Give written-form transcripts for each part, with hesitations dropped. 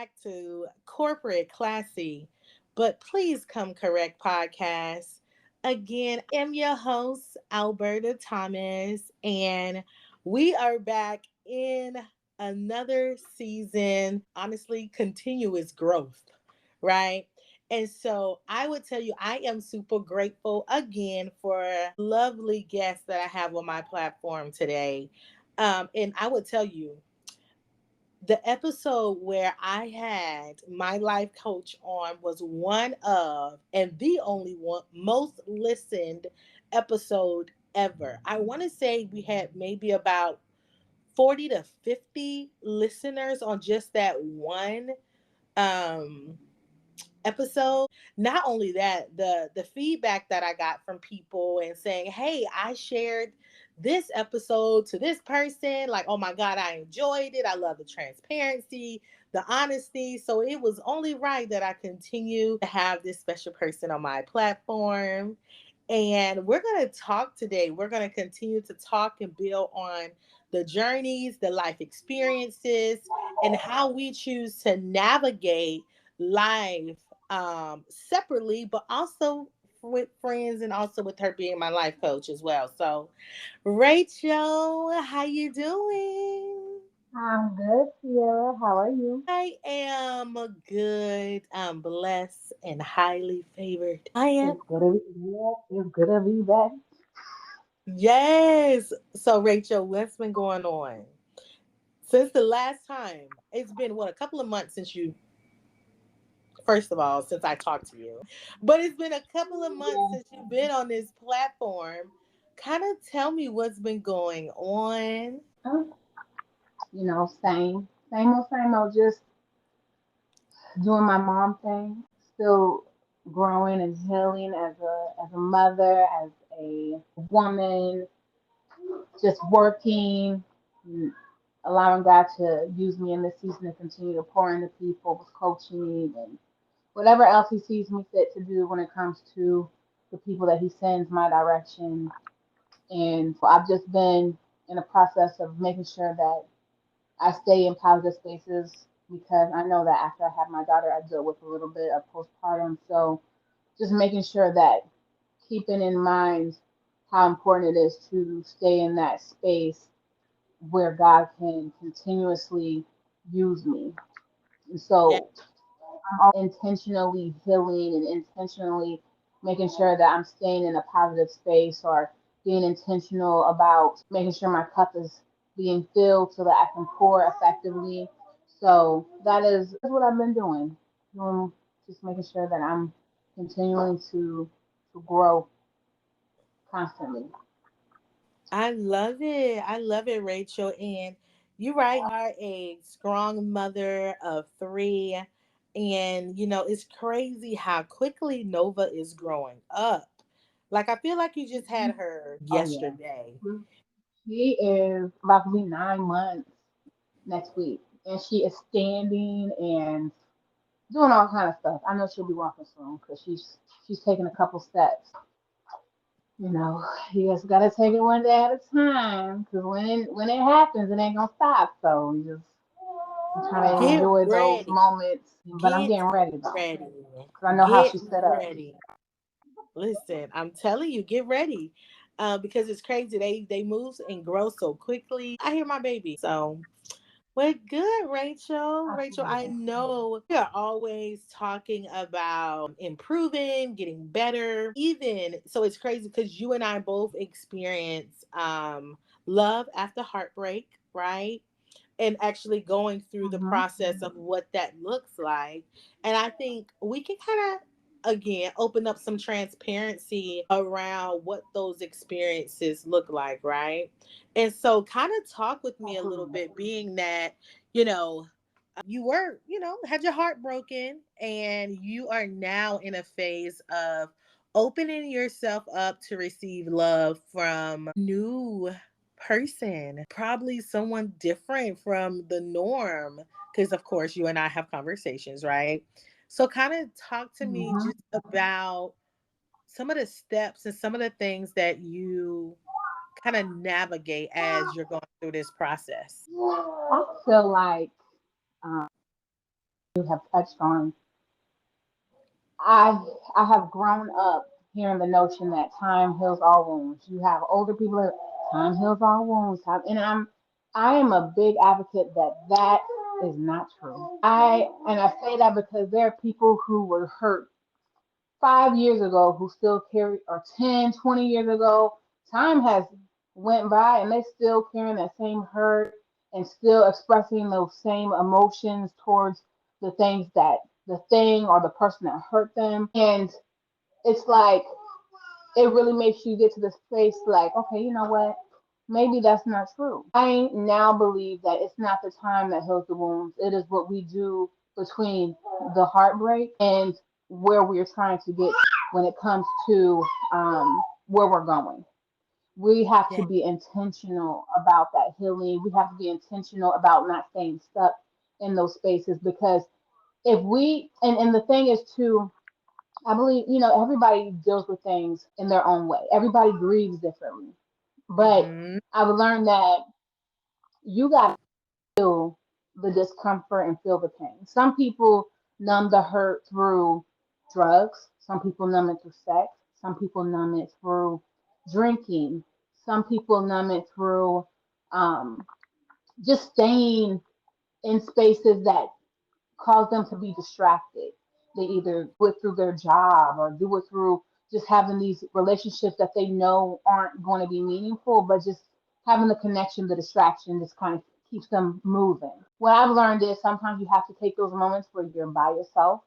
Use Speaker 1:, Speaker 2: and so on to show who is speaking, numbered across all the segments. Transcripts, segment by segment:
Speaker 1: back to Corporate Classy, but Please Come Correct podcast. Again, I am your host, Alberta Thomas, and we are back in another season. Honestly, continuous growth, right? And so I would tell you, I am super grateful again for lovely guests that I have on my platform today. And I would tell you, the episode where I had my life coach on was one of, and the only one, most listened episode ever. I want to say we had maybe about 40 to 50 listeners on just that one um episode. Not only that, the feedback that I got from people and saying, "Hey, I shared this episode to this person, like, oh my god, I enjoyed it. I love the transparency, the honesty." So it was only right that I continue to have this special person on my platform. And we're going to talk today. We're going to continue to talk and build on the journeys, the life experiences, and how we choose to navigate life separately, but also with friends and also with her being my life coach as well. So, Rachel, how you doing?
Speaker 2: I'm good, Sierra. How are you?
Speaker 1: I am good. I'm blessed and highly favored. I am.
Speaker 2: It's good to be back. It's good to be back.
Speaker 1: Yes. So, Rachel, what's been going on since the last time? It's been what, a couple of months since you, first of all, since I talked to you, but it's been a couple of months
Speaker 2: Yeah.
Speaker 1: since you've been on this platform. Kind of tell me what's been going on.
Speaker 2: Um, same old. Just doing my mom thing. Still growing and healing as a mother, as a woman. Just working, and allowing God to use me in this season to continue to pour into people with coaching and whatever else He sees me fit to do when it comes to the people that He sends my direction. And so I've just been in a process of making sure that I stay in positive spaces because I know that after I had my daughter, I dealt with a little bit of postpartum. So just making sure that keeping in mind how important it is to stay in that space where God can continuously use me. And
Speaker 1: Yeah.
Speaker 2: so I'm all intentionally healing and intentionally making sure that I'm staying in a positive space or being intentional about making sure my cup is being filled so that I can pour effectively. So that's what I've been doing, just making sure that I'm continuing to grow constantly.
Speaker 1: I love it. I love it, Rachel. And you're right. You are a strong mother of three. And, it's crazy how quickly Nova is growing up. Like, I feel like you just had her
Speaker 2: Oh yeah,
Speaker 1: yesterday.
Speaker 2: she is about to be 9 months next week, and she is standing and doing all kind of stuff. I know she'll be walking soon because she's taking a couple steps. You know, you just gotta take it one day at a time because when it happens, it ain't gonna stop. So you just I'm trying to
Speaker 1: Get
Speaker 2: enjoy those
Speaker 1: ready.
Speaker 2: moments, but I'm
Speaker 1: Get
Speaker 2: getting ready though
Speaker 1: ready.
Speaker 2: because I know how
Speaker 1: Get
Speaker 2: she's set up.
Speaker 1: ready. Listen, I'm telling you, get ready. Because it's crazy. They move and grow so quickly. I hear my baby. So we're good, Rachel. Rachel, I
Speaker 2: Absolutely.
Speaker 1: know we are always talking about improving, getting better. Even so, it's crazy because you and I both experience love after heartbreak, right? And actually going through the
Speaker 2: Mm-hmm.
Speaker 1: process of what that looks like. And I think we can kind of again open up some transparency around what those experiences look like, right? And so kind of talk with me a little
Speaker 2: Absolutely.
Speaker 1: bit, being that, you know, you were, had your heart broken and you are now in a phase of opening yourself up to receive love from new person, probably someone different from the norm. Because, of course, you and I have conversations, right? So, kind of talk to me
Speaker 2: Mm-hmm.
Speaker 1: just about some of the steps and some of the things that you kind of navigate as you're going through this process.
Speaker 2: I feel like um, you have touched on, I I have grown up hearing the notion that time heals all wounds. You have older people that time heals all wounds. I am a big advocate that that is not true. I say that because there are people who were hurt 5 years ago who still carry, or 10, 20 years ago. Time has went by and they still carrying that same hurt and still expressing those same emotions towards the things that the thing or the person that hurt them. And it's like it really makes you get to this place like, okay, you know what? Maybe that's not true. I now believe that it's not the time that heals the wounds. It is what we do between the heartbreak and where we're trying to get when it comes to where we're going. We have to
Speaker 1: Yeah.
Speaker 2: be intentional about that healing. We have to be intentional about not staying stuck in those spaces because if we and the thing is too, I believe, everybody deals with things in their own way. Everybody grieves differently. But
Speaker 1: Hmm.
Speaker 2: I've learned that you got to feel the discomfort and feel the pain. Some people numb the hurt through drugs. Some people numb it through sex. Some people numb it through drinking. Some people numb it through um, just staying in spaces that cause them to be distracted. They either do it through their job or do it through just having these relationships that they know aren't going to be meaningful, but just having the connection, the distraction just kind of keeps them moving. What I've learned is sometimes you have to take those moments where you're by yourself.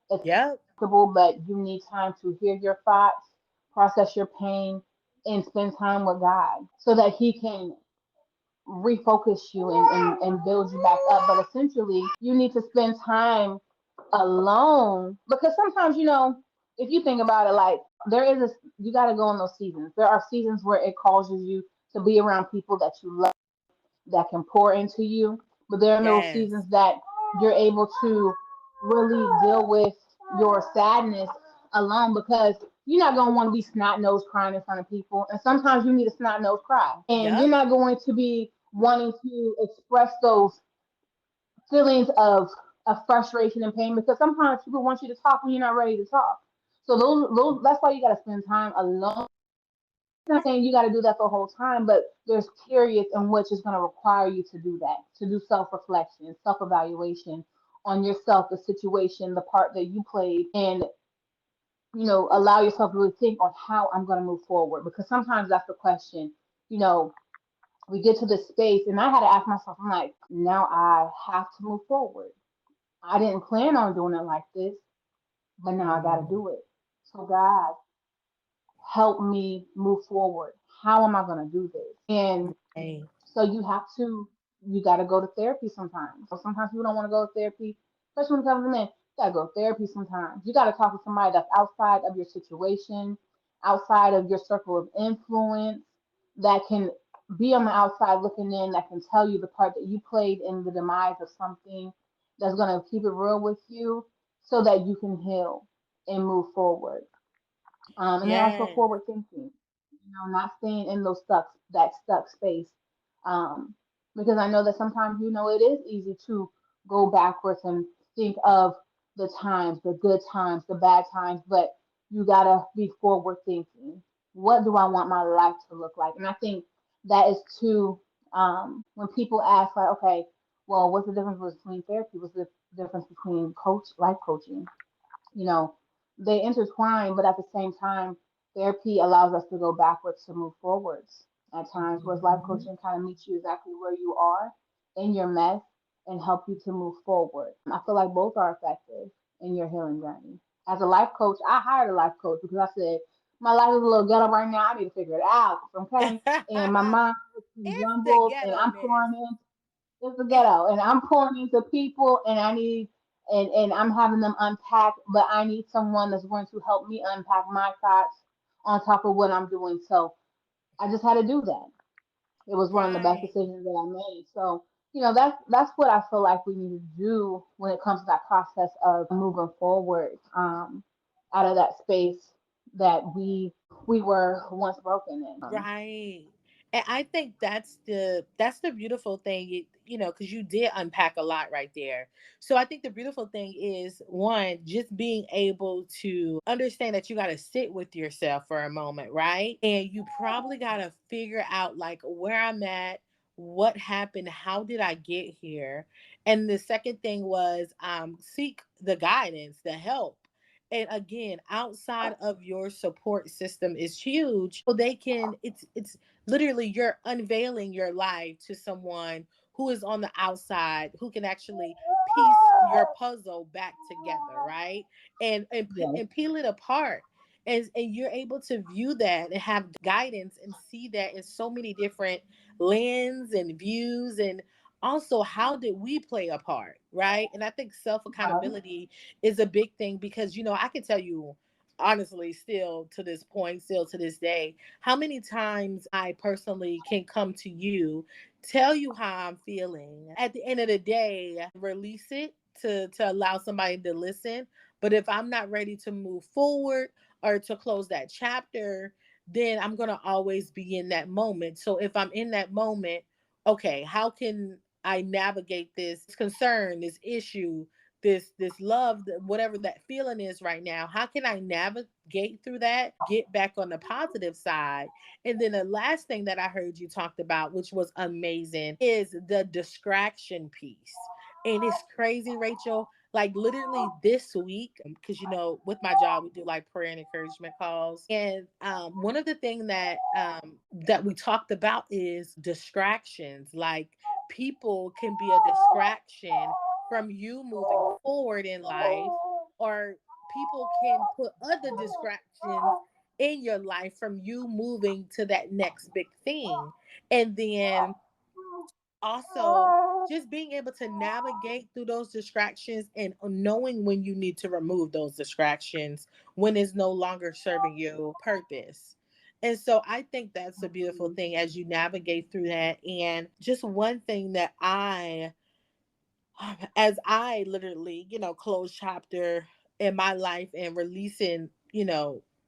Speaker 2: It's
Speaker 1: Yep.
Speaker 2: comfortable, but you need time to hear your thoughts, process your pain, and spend time with God so that He can refocus you and build you back up. But essentially, you need to spend time alone because sometimes, if you think about it, like there is a, you got to go in those seasons. There are seasons where it causes you to be around people that you love that can pour into you, but there are those
Speaker 1: Yes.
Speaker 2: seasons that you're able to really deal with your sadness alone because you're not going to want to be snot nose crying in front of people. And sometimes you need a snot nose cry. And you're
Speaker 1: Yep.
Speaker 2: not going to be wanting to express those feelings of frustration and pain because sometimes people want you to talk when you're not ready to talk. So those that's why you got to spend time alone. I'm not saying you got to do that the whole time, but there's periods in which it's going to require you to do that, to do self reflection, self evaluation on yourself, the situation, the part that you played, and allow yourself to really think on how I'm going to move forward. Because sometimes that's the question. You know, we get to this space, and I had to ask myself, I'm like, now I have to move forward. I didn't plan on doing it like this, but now I got to
Speaker 1: Mm.
Speaker 2: do it. So God, help me move forward. How am I going to do this? And
Speaker 1: Right.
Speaker 2: so you got to go to therapy sometimes. So sometimes people don't want to go to therapy, especially when it comes to men. You got to go to therapy sometimes. You got to talk to somebody that's outside of your situation, outside of your circle of influence, that can be on the outside looking in, that can tell you the part that you played in the demise of something, that's going to keep it real with you so that you can heal and move forward. And then also
Speaker 1: Yes.
Speaker 2: forward thinking, not staying in that stuck space. Um, because I know that sometimes, it is easy to go backwards and think of the times, the good times, the bad times, but you gotta be forward thinking. What do I want my life to look like? And I think that is too, when people ask like, okay, well, what's the difference between therapy? What's the difference between life coaching? you know, they intertwine, but at the same time, therapy allows us to go backwards to move forwards at times, whereas life
Speaker 1: Mhm.
Speaker 2: coaching kind of meets you exactly where you are in your mess and help you to move forward. I feel like both are effective in your healing journey. As a life coach, I hired a life coach because I said, my life is a little ghetto right now. I need to figure it out. Okay. And my mind is
Speaker 1: It's the
Speaker 2: jumbled and I'm
Speaker 1: ghetto-ness.
Speaker 2: pouring in it's the ghetto, and I'm pouring into people, and I need, and I'm having them unpack, but I need someone that's going to help me unpack my thoughts on top of what I'm doing. So I just had to do that. It was one of the best
Speaker 1: Right.
Speaker 2: decisions that I made. So that's what I feel like we need to do when it comes to that process of moving forward, out of that space that we were once broken in.
Speaker 1: Right. And I think that's the beautiful thing, because you did unpack a lot right there. So I think the beautiful thing is, one, just being able to understand that you got to sit with yourself for a moment, right? And you probably got to figure out like where I'm at, what happened, how did I get here? And the second thing was seek the guidance, the help. And again, outside of your support system is huge. So they can it's literally you're unveiling your life to someone who is on the outside, who can actually piece your puzzle back together, right?
Speaker 2: Yes.
Speaker 1: And peel it apart. And you're able to view that and have guidance and see that in so many different lens and views. And also, how did we play a part, right? And I think self
Speaker 2: Right.
Speaker 1: accountability is a big thing, because I can tell you honestly, still to this point, still to this day, how many times I personally can come to you, tell you how I'm feeling. At the end of the day, release it to allow somebody to listen. But if I'm not ready to move forward or to close that chapter, then I'm going to always be in that moment. So if I'm in that moment, okay, how can I navigate this concern, this issue, this love, whatever that feeling is right now? How can I navigate through that, get back on the positive side? And then the last thing that I heard you talked about, which was amazing, is the distraction piece. And it's crazy, Rachel. Like literally this week, because with my job we do like prayer and encouragement calls, and one of the things that we talked about is distractions. Like people can be a distraction from you moving forward in life, or people can put other distractions in your life from you moving to that next big thing. And then also just being able to navigate through those distractions and knowing when you need to remove those distractions when it's no longer serving your purpose. And so I think that's a beautiful thing as you navigate through that. And just one thing that as I literally, close chapter in my life and releasing,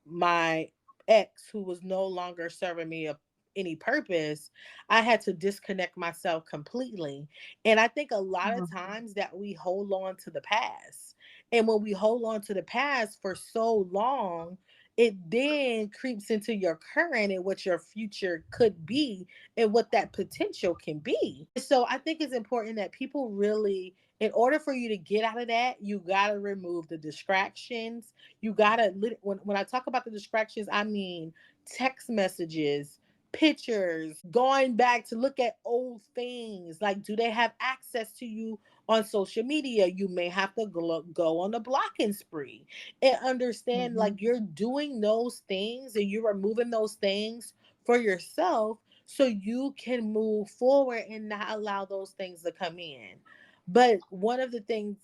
Speaker 1: my ex who was no longer serving me any purpose, I had to disconnect myself completely. And I think a lot of
Speaker 2: Mhm.
Speaker 1: times that we hold on to the past. And when we hold on to the past for so long, it then creeps into your current and what your future could be and what that potential can be. So I think it's important that people really, in order for you to get out of that, you got to remove the distractions. You got to, when I talk about the distractions, I mean text messages, pictures, going back to look at old things. Like, do they have access to you on social media? You may have to go on a blocking spree and understand
Speaker 2: Mhm.
Speaker 1: like you're doing those things and you're removing those things for yourself so you can move forward and not allow those things to come in. But one of the things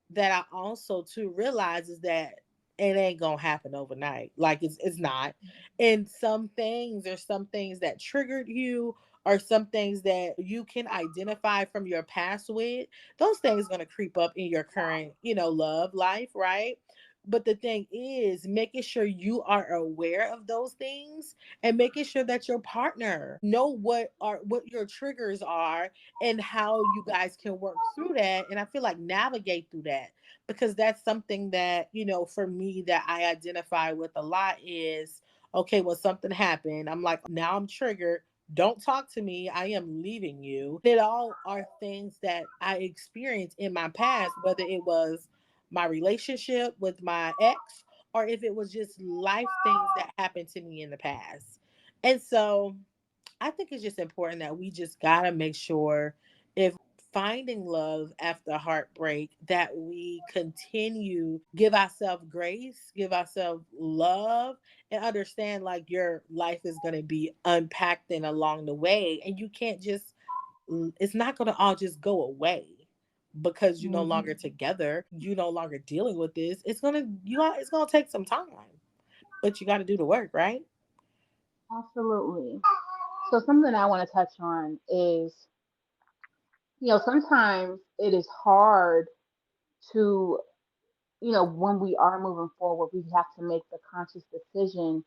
Speaker 1: that I also too realize is that it ain't gonna happen overnight. Like it's not. And there's some things that triggered you, or some things that you can identify from your past with. Those things gonna creep up in your current, love life, right? But the thing is making sure you are aware of those things and making sure that your partner know what your triggers are and how you guys can work through that. And I feel like navigate through that, because that's something that, for me, that I identify with a lot is, okay, when something happened, I'm like, now I'm triggered. Don't talk to me. I am leaving you. It all are things that I experienced in my past, whether it was my relationship with my ex or if it was just life things that happened to me in the past. And so I think it's just important that we just gotta make sure, if finding love after heartbreak, that we continue, give ourselves grace, give ourselves love, and understand like your life is gonna be unpacked and along the way, and you can't just, it's not gonna all just go away because you're no longer
Speaker 2: Mhm.
Speaker 1: together, you no longer dealing with this. It's gonna take some time, but you got to do the work, right?
Speaker 2: Absolutely. So something I want to touch on is, sometimes it is hard to, when we are moving forward, we have to make the conscious decision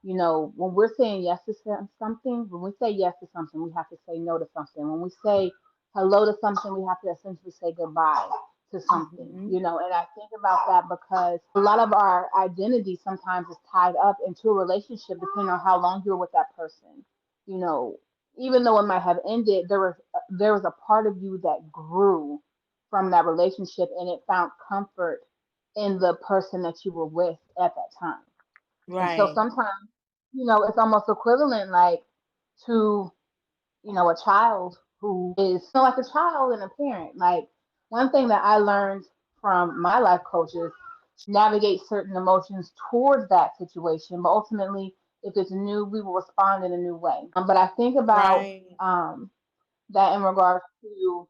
Speaker 2: When we're saying yes to something, when we say yes to something, we have to say no to something. When we say hello to something, we have to essentially say goodbye to something,
Speaker 1: Mhm.
Speaker 2: and I think about that because a lot of our identity sometimes is tied up into a relationship depending on how long you're with that person. You know, Even though it might have ended, there was a part of you that grew from that relationship and it found comfort in the person that you were with at that time. And so
Speaker 1: Right.
Speaker 2: sometimes, it's almost equivalent like to, a child who is like a child and a parent. Like one thing that I learned from my life coaches, navigate certain emotions towards that situation, but ultimately if it's new, we will respond in a new way. But I think about
Speaker 1: Right.
Speaker 2: that in regards to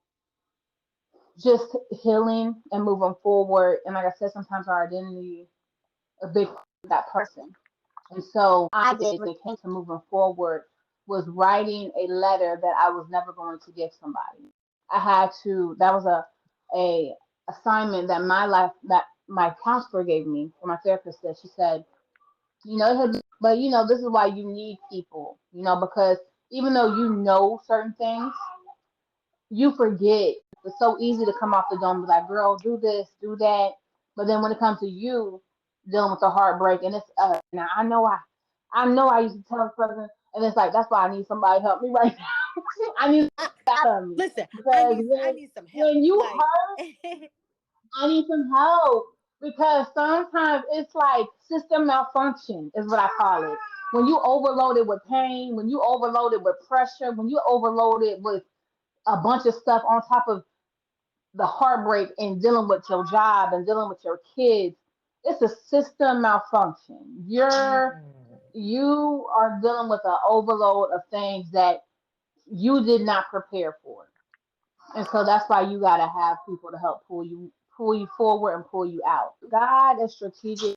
Speaker 2: just healing and moving forward. And like I said, sometimes our identity, a big part of that person. And so I did when it came to moving forward was writing a letter that I was never going to give somebody. I had to. That was a assignment that my counselor gave me, or my therapist said. She said, but this is why you need people, because even though you know certain things, you forget. It's so easy to come off the dome and be like, girl, do this, do that. But then when it comes to you dealing with the heartbreak, and it's now I know I used to tell the person, and it's like that's why I need somebody to help me right now. I need somebody to help me
Speaker 1: Listen,
Speaker 2: because
Speaker 1: I
Speaker 2: when
Speaker 1: need some help.
Speaker 2: when you
Speaker 1: Like
Speaker 2: hurt, I need some help because sometimes it's like system malfunction is what I call it. When you overloaded with pain, when you overloaded with pressure, when you overloaded with a bunch of stuff on top of the heartbreak and dealing with your job and dealing with your kids, it's a system malfunction.
Speaker 1: mm,
Speaker 2: You are dealing with an overload of things that you did not prepare for. And so that's why you gotta have people to help pull you forward and pull you out. God is strategic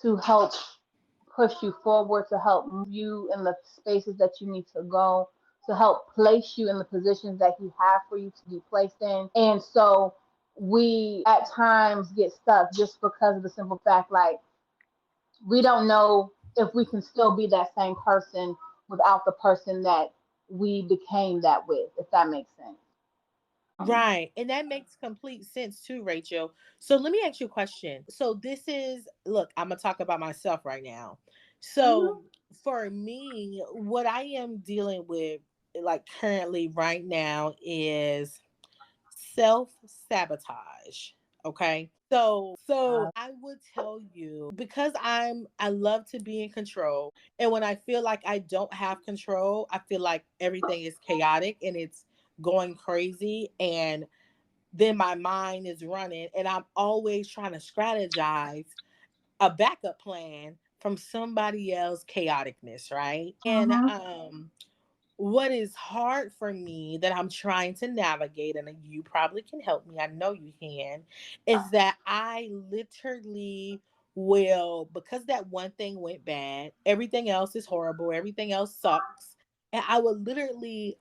Speaker 2: to help push you forward, to help move you in the spaces that you need to go, to help place you in the positions that He has for you to be placed in. And so we at times get stuck just because of the simple fact, like, we don't know if we can still be that same person without the person that we became that with, if that makes sense.
Speaker 1: right. And that makes complete sense too, Rachel. So let me ask you a question. So this is look, I'm gonna talk about myself right now. So
Speaker 2: Mm-hmm.
Speaker 1: for me, what I am dealing with like currently right now is self-sabotage. Okay. So I would tell you because I love to be in control. And when I feel like I don't have control, I feel like everything is chaotic and it's going crazy. And then my mind is running and I'm always trying to strategize a backup plan from somebody else chaoticness, right? And
Speaker 2: Mm-hmm.
Speaker 1: what is hard for me that I'm trying to navigate, and you probably can help me, I know you can, is that I literally will, because that one thing went bad, everything else is horrible, everything else sucks. And I would literally,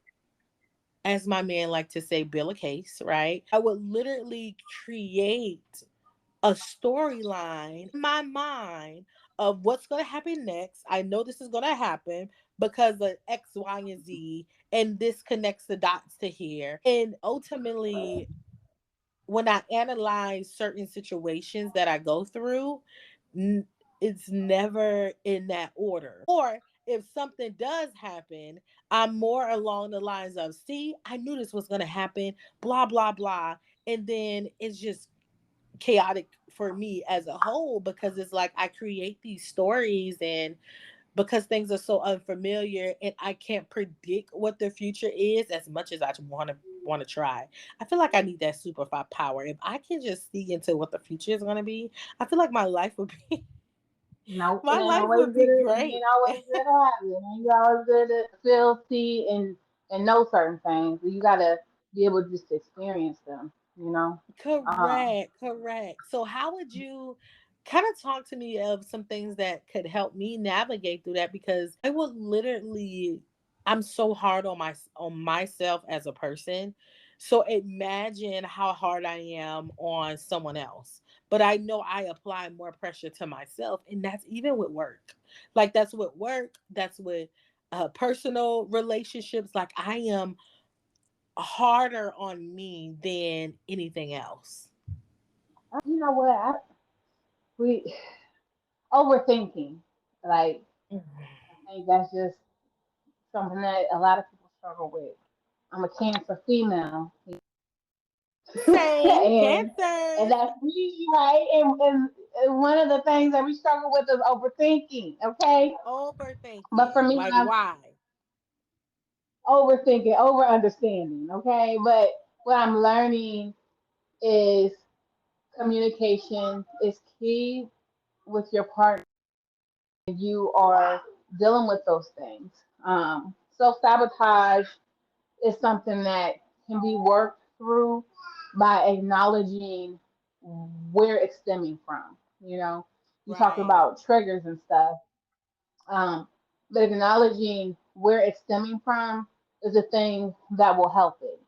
Speaker 1: as my man like to say, bill a case, right? I would literally create a storyline in my mind of what's going to happen next. I know this is going to happen because of X, Y, and Z, and this connects the dots to here. And ultimately, when I analyze certain situations that I go through, it's never in that order. Or if something does happen, I'm more along the lines of, see, I knew this was going to happen, blah, blah, blah. And then it's just chaotic for me as a whole because it's like I create these stories and because things are so unfamiliar and I can't predict what the future is as much as I want to try. I feel like I need that super power. If I can just see into what the future is going to be, I feel like my life would be
Speaker 2: No, it
Speaker 1: my
Speaker 2: ain't
Speaker 1: life
Speaker 2: always
Speaker 1: would
Speaker 2: good.
Speaker 1: be
Speaker 2: It
Speaker 1: great.
Speaker 2: ain't always good to have it. It ain't always good to feel, see, and know certain things. You gotta be able just to experience them. You know. Um,
Speaker 1: Correct, correct. So, how would you kind of talk to me of some things that could help me navigate through that? Because I would literally, I'm so hard on myself as a person. So imagine how hard I am on someone else but I know I apply more pressure to myself. And that's even with work. Like, that's with work, that's with personal relationships. Like, I am harder on me than anything else.
Speaker 2: You know what? We overthinking. Like I think that's just something that a lot of people struggle with. I'm a Cancer female,
Speaker 1: Same,
Speaker 2: and
Speaker 1: Cancer.
Speaker 2: that's me, right? And one of the things that we struggle with is overthinking. Okay, but for
Speaker 1: Overthinking.
Speaker 2: me,
Speaker 1: Like,
Speaker 2: I'm
Speaker 1: why?
Speaker 2: overthinking, over understanding. Okay, but what I'm learning is communication is key with your partner. You are dealing with those things. Self sabotage is something that can be worked through by acknowledging where it's stemming from. You know, you talked
Speaker 1: Right.
Speaker 2: about triggers and stuff, um, but acknowledging where it's stemming from is a thing that will help it.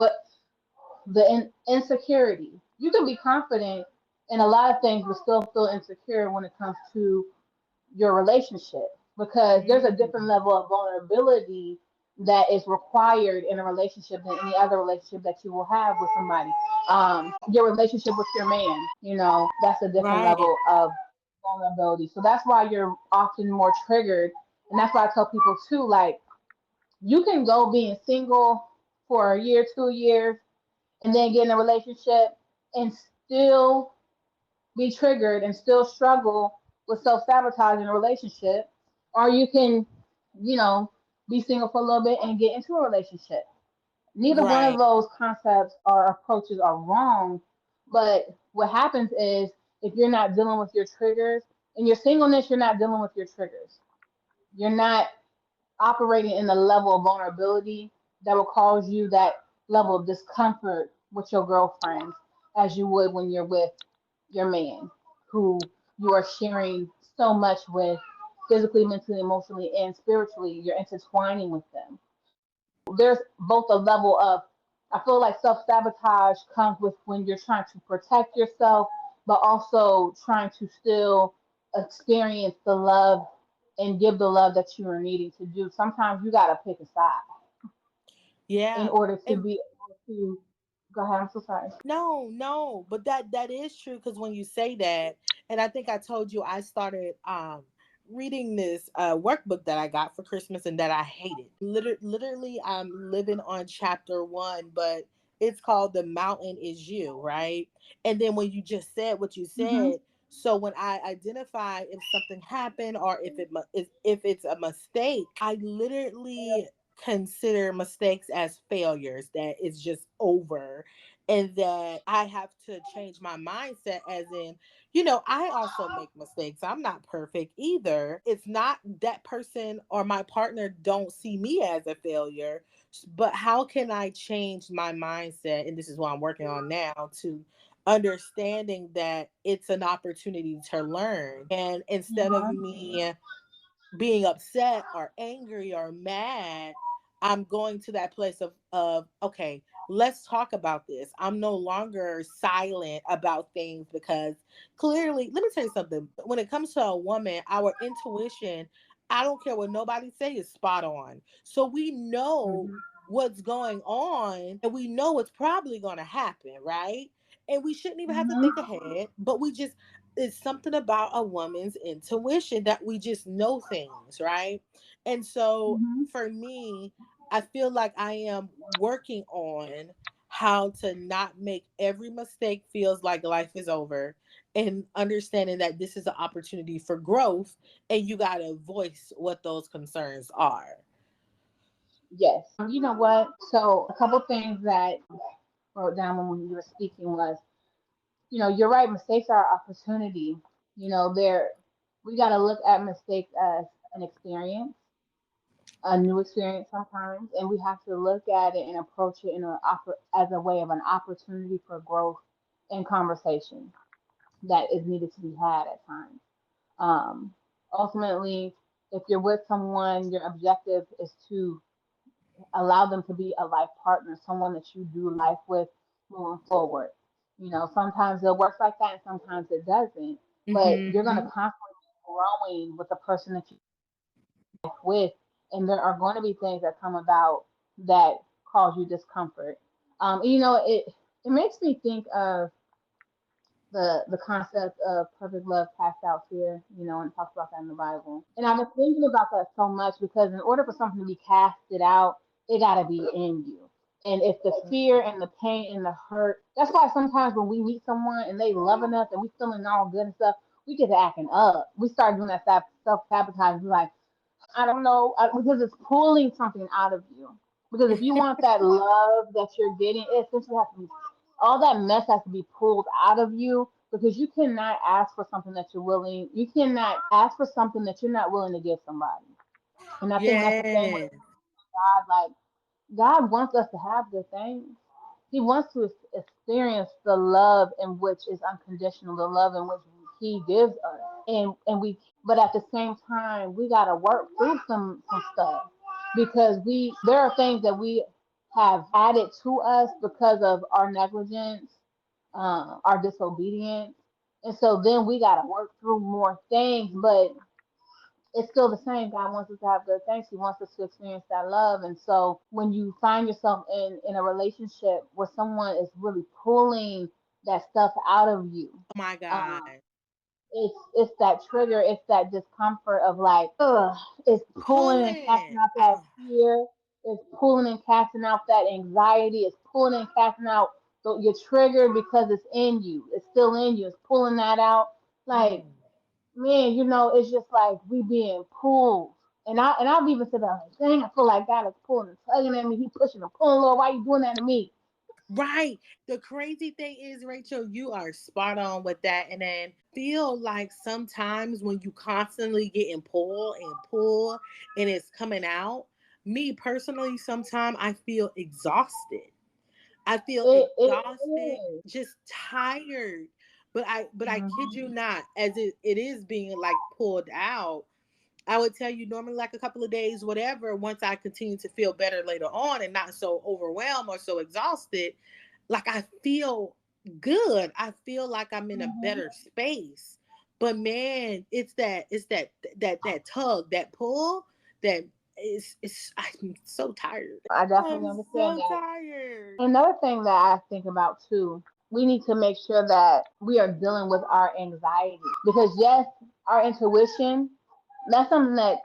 Speaker 2: The insecurity, you can be confident in a lot of things, but still feel insecure when it comes to your relationship because there's a different
Speaker 1: Mm.
Speaker 2: level of vulnerability that is required in a relationship than any other relationship that you will have with somebody. Your relationship with your man, that's a different
Speaker 1: Right.
Speaker 2: level of vulnerability. So that's why you're often more triggered. And that's why I tell people too, like, you can go being single for a year, 2 years, and then get in a relationship and still be triggered and still struggle with self sabotage in a relationship, or you can, you know, be single for a little bit and get into a relationship. Neither one of
Speaker 1: Right.
Speaker 2: those concepts or approaches are wrong, but what happens is if you're not dealing with your triggers, in your singleness, you're not dealing with your triggers. You're not operating in the level of vulnerability that will cause you that level of discomfort with your girlfriends as you would when you're with your man, who you are sharing so much with physically, mentally, emotionally, and spiritually. You're intertwining with them. There's both a level of, I feel like self sabotage comes with when you're trying to protect yourself, but also trying to still experience the love and give the love that you are needing to do. Sometimes you got to pick a side in
Speaker 1: Yeah.
Speaker 2: order to
Speaker 1: And
Speaker 2: be able to. Go ahead, I'm so sorry.
Speaker 1: no, no, but that is true, because when you say that, and I think I told you I started reading this workbook that I got for Christmas and that I hated. Literally, I'm living on chapter 1, but it's called "The Mountain Is You," right? And then when you just said what you
Speaker 2: Mm-hmm.
Speaker 1: said, so when I identify if something happened or if it's a mistake, I literally consider mistakes as failures, that it's just over, and that I have to change my mindset, as in, I also make mistakes. I'm not perfect either. It's not that person or my partner don't see me as a failure, but how can I change my mindset? And this is what I'm working on now, to understanding that it's an opportunity to learn. And instead of me being upset or angry or mad, I'm going to that place of okay, let's talk about this. I'm no longer silent about things, because clearly, let me tell you something. When it comes to a woman, our intuition, I don't care what nobody say, is spot on. So we know
Speaker 2: Mm-hmm.
Speaker 1: what's going on, and we know what's probably going to happen, right? And we shouldn't even have to think
Speaker 2: Mm-hmm.
Speaker 1: ahead, but we just, it's something about a woman's intuition that we just know things, right? And so
Speaker 2: Mm-hmm.
Speaker 1: for me, I feel like I am working on how to not make every mistake feels like life is over, and understanding that this is an opportunity for growth, and you got to voice what those concerns are.
Speaker 2: Yes. You know what? So a couple things that wrote down when you were speaking was, you're right. Mistakes are opportunity. They're we got to look at mistakes as an experience, a new experience sometimes, and we have to look at it and approach it as a way of an opportunity for growth and conversation that is needed to be had at times. Um, Ultimately, if you're with someone, your objective is to allow them to be a life partner, someone that you do life with moving forward. Sometimes it works like that and sometimes it doesn't. But you're going to
Speaker 1: Mm-hmm.
Speaker 2: constantly be growing with the person that you with, and there are going to be things that come about that cause you discomfort. It makes me think of the concept of perfect love casts out fear, and it talks about that in the Bible. And I've been thinking about that so much because in order for something to be casted out, it got to be in you. And if the fear and the pain and the hurt, that's why sometimes when we meet someone and they loving us and we feeling all good and stuff, we get to acting up. We start doing that self sabotage. Like, I don't know, because it's pulling something out of you. Because if you want that love that you're getting, it essentially has to be all that mess has to be pulled out of you because you cannot ask for something that you're willing. You cannot ask for something that you're not willing to give somebody. And I think that's the same way
Speaker 1: Yes.
Speaker 2: with God. Like God wants us to have good things. He wants to experience the love in which is unconditional, the love in which He gives us, and we. But at the same time, we gotta work through some stuff because we there are things that we have added to us because of our negligence, our disobedience, and so then we gotta work through more things. But it's still the same. God wants us to have good things. He wants us to experience that love. And so when you find yourself in a relationship where someone is really pulling that stuff out of you,
Speaker 1: Oh my God.
Speaker 2: um, it's that trigger, it's that discomfort of like, ugh, it's pulling and casting
Speaker 1: Pulling.
Speaker 2: out that fear, it's pulling and casting out that anxiety, it's pulling and casting out you're triggered because it's in you, it's still in you, it's pulling that out. Like
Speaker 1: Mm.
Speaker 2: man, it's just like we being pulled. And I've even said that like, dang, I feel like God is pulling and tugging at me. He pushing and pulling, Lord, why you doing that to me?
Speaker 1: Right. The crazy thing is, Rachel, you are spot on with that. And then feel like sometimes when you constantly getting pull and it's coming out, me personally, sometimes I feel exhausted. I feel
Speaker 2: It
Speaker 1: exhausted,
Speaker 2: is.
Speaker 1: just tired. But I kid you
Speaker 2: Mhm.
Speaker 1: not, as it is being like pulled out, I would tell you normally like a couple of days, whatever, once I continue to feel better later on and not so overwhelmed or so exhausted, like I feel good. I feel like I'm in a
Speaker 2: Mhm.
Speaker 1: better space. But man, it's that tug, that pull that is I'm so tired.
Speaker 2: I
Speaker 1: I'm
Speaker 2: definitely understand
Speaker 1: so
Speaker 2: that.
Speaker 1: tired.
Speaker 2: Another thing that I think about too, we need to make sure that we are dealing with our anxiety because yes, our intuition, that's something that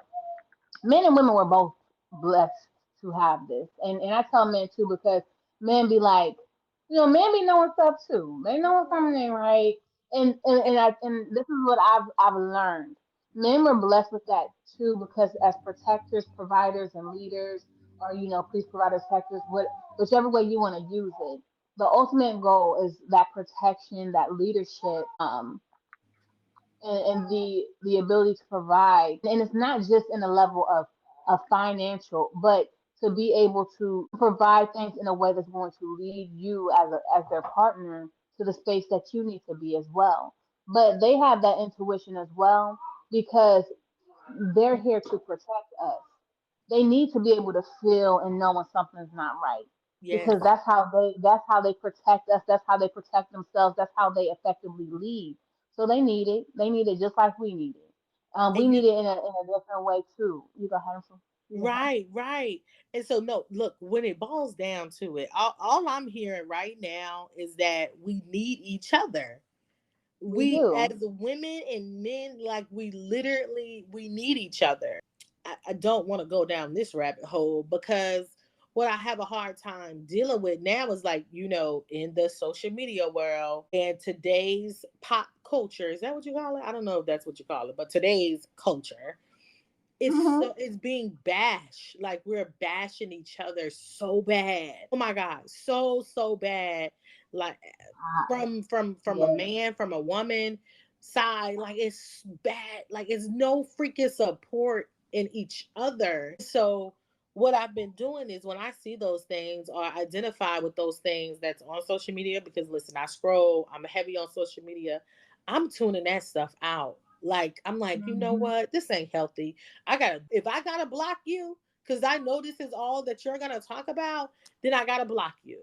Speaker 2: men and women were both blessed to have this. And I tell men too because men be like, men be knowing stuff too. They know something ain't right. And this is what I've learned. Men were blessed with that too because as protectors, providers, and leaders, or police providers, protectors, whichever way you want to use it, the ultimate goal is that protection, that leadership, and the ability to provide. And it's not just in a level of financial, but to be able to provide things in a way that's going to lead you as their partner to the space that you need to be as well. But they have that intuition as well because they're here to protect us. They need to be able to feel and know when something's not right
Speaker 1: Yes.
Speaker 2: because that's how they protect us. That's how they protect themselves. That's how they effectively lead. So they need it. They need it just like we need it. We
Speaker 1: And
Speaker 2: need
Speaker 1: you
Speaker 2: it in a different way too. You go ahead. You go ahead.
Speaker 1: right, right. And so no, look, when it boils down to it, all I'm hearing right now is that we need each other.
Speaker 2: We
Speaker 1: We
Speaker 2: do.
Speaker 1: as women and men, like we need each other. I don't want to go down this rabbit hole because what I have a hard time dealing with now is like, in the social media world and today's pop culture. Is that what you call it? I don't know if that's what you call it, but today's culture,
Speaker 2: Hmm.
Speaker 1: it's being bashed. Like we're bashing each other so bad. Oh my God, so bad. Like from a
Speaker 2: Yeah.
Speaker 1: man, from a woman side, like it's bad. Like it's no freaking support in each other. So what I've been doing is when I see those things or identify with those things that's on social media, because listen, I scroll, I'm heavy on social media, I'm tuning that stuff out. Like I'm like, you know
Speaker 2: Hmm.
Speaker 1: what? This ain't healthy. If I gotta block you, because I know this is all that you're gonna talk about, then I gotta block you.